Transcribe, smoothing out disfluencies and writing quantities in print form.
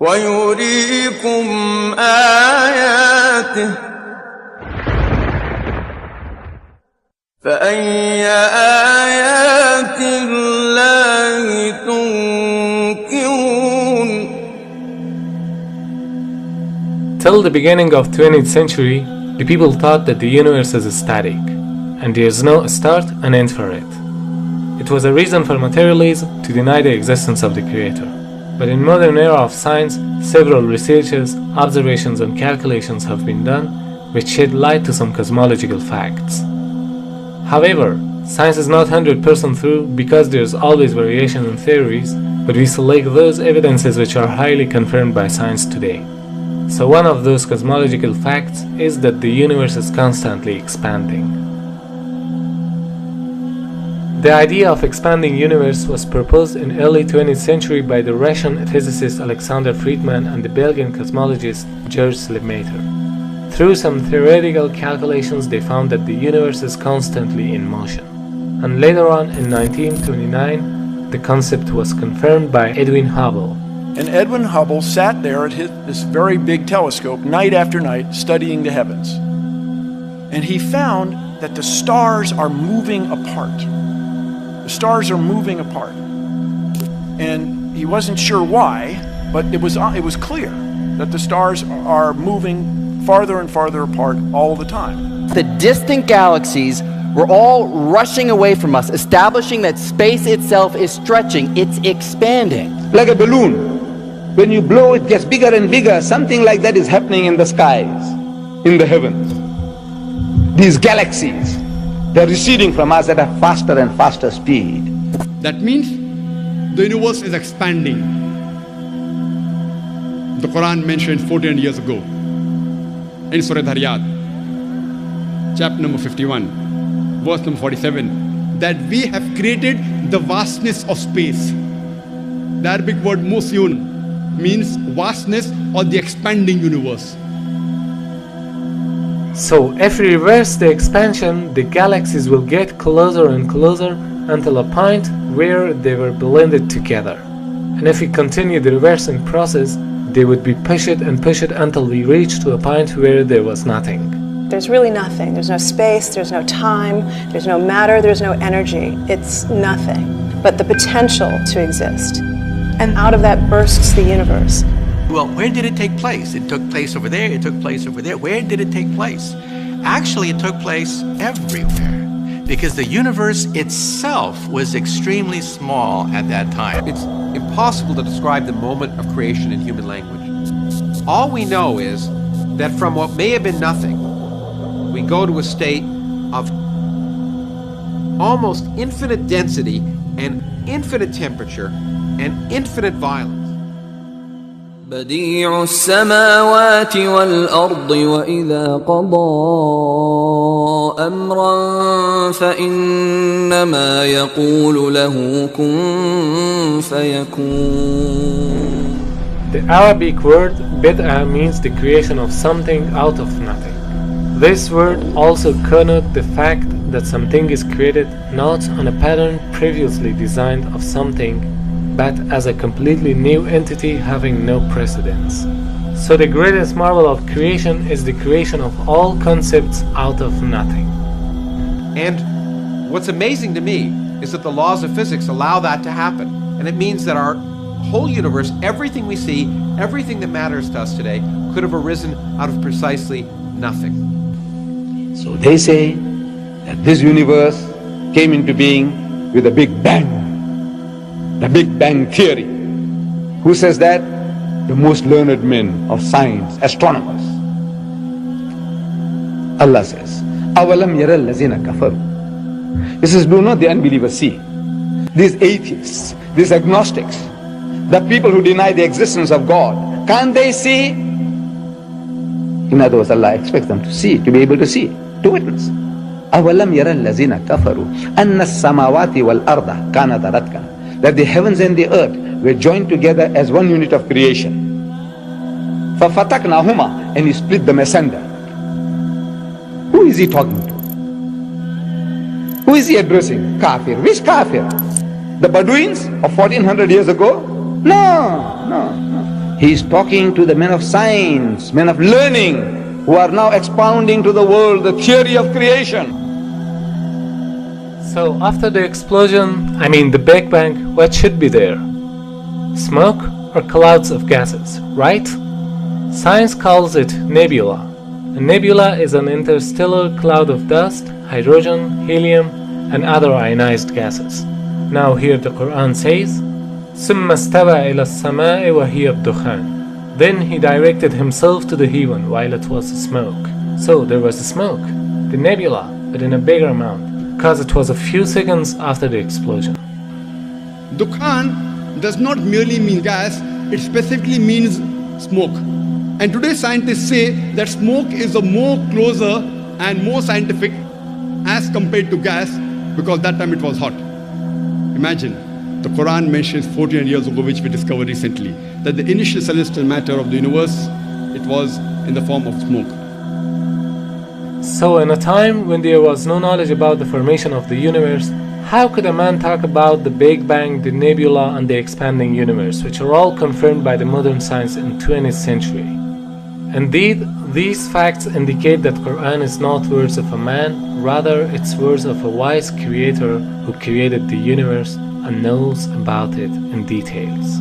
ويريكم آياته فأي آيات الله تنكرون. Till the beginning of 20th century, the people thought that the universe is static, and there is no start and end for it. It was a reason for materialism to deny the existence of the Creator. But in modern era of science, several researches, observations and calculations have been done which shed light to some cosmological facts. However, science is not 100% true because there is always variation in theories, but we select those evidences which are highly confirmed by science today. So one of those cosmological facts is that the universe is constantly expanding. The idea of expanding universe was proposed in early 20th century by the Russian physicist Alexander Friedmann and the Belgian cosmologist George Lemaitre. Through some theoretical calculations, they found that the universe is constantly in motion. And later on, in 1929, the concept was confirmed by Edwin Hubble. And Edwin Hubble sat there at this very big telescope night after night studying the heavens. And he found that the stars are moving apart. The stars are moving apart. And he wasn't sure why, but it was clear that the stars are moving farther and farther apart all the time. The distant galaxies were all rushing away from us, establishing that space itself is stretching, it's expanding. Like a balloon. When you blow, it gets bigger and bigger. Something like that is happening in the skies, in the heavens. These galaxies, they're receding from us at a faster and faster speed. That means the universe is expanding. The Quran mentioned 14 years ago in Surah Dhariyat, chapter number 51, verse number 47, that we have created the vastness of space. The Arabic word musyun means vastness or the expanding universe. So if we reverse the expansion, the galaxies will get closer and closer until a point where they were blended together. And if we continue the reversing process, they would be pushed and pushed until we reach to a point where there was nothing. There's really nothing. There's no space, there's no time, there's no matter, there's no energy. It's nothing but the potential to exist. And out of that bursts the universe. Well, where did it take place? It took place over there, it took place over there. Where did it take place? Actually, it took place everywhere, because the universe itself was extremely small at that time. It's impossible to describe the moment of creation in human language. All we know is that from what may have been nothing, we go to a state of almost infinite density and infinite temperature and infinite violence. بديع السماوات والأرض وإذا قضى أمرا فإنما يقول له كن فيكون. The Arabic word bid'ah means the creation of something out of nothing. This word also connotes the fact that something is created not on a pattern previously designed of something, but as a completely new entity having no precedence. So the greatest marvel of creation is the creation of all concepts out of nothing. And what's amazing to me is that the laws of physics allow that to happen. And it means that our whole universe, everything we see, everything that matters to us today, could have arisen out of precisely nothing. So they say that this universe came into being with a Big Bang. The Big Bang Theory. Who says that? The most learned men of science, astronomers. Allah says, أَوَلَمْ يَرَ الَّذِينَ كَفَرُوا. He says, do not the unbelievers see? These atheists, these agnostics, the people who deny the existence of God, can't they see? In other words, Allah expects them to see, to be able to see, to witness. أَوَلَمْ يَرَ الَّذِينَ كَفَرُوا أَنَّ السَّمَاوَاتِ وَالْأَرْضَ كَانَتَ رَتْقًا. That the heavens and the earth were joined together as one unit of creation. فَفَتَقْنَاهُمَا. And he split them asunder. Who is he talking to? Who is he addressing? Kafir. Which kafir? The Bedouins of 1400 years ago? No. He's talking to the men of science, men of learning, who are now expounding to the world the theory of creation. So after the explosion, the Big Bang, what should be there? Smoke or clouds of gases, right? Science calls it nebula. A nebula is an interstellar cloud of dust, hydrogen, helium, and other ionized gases. Now here the Quran says, ثُمَّ اسْتَوَى إِلَى السَّمَاءِ وَهِيَ الدُّخَانِ. Then he directed himself to the heaven while it was smoke. So there was smoke, the nebula, but in a bigger amount, because it was a few seconds after the explosion. Dukhan does not merely mean gas, it specifically means smoke. And today scientists say that smoke is a more closer and more scientific as compared to gas, because that time it was hot. Imagine, the Quran mentions 1400 years ago, which we discovered recently, that the initial celestial matter of the universe, it was in the form of smoke. So in a time when there was no knowledge about the formation of the universe, how could a man talk about the Big Bang, the nebula, and the expanding universe, which are all confirmed by the modern science in 20th century? Indeed, these facts indicate that Quran is not words of a man, rather it's words of a wise creator who created the universe and knows about it in details.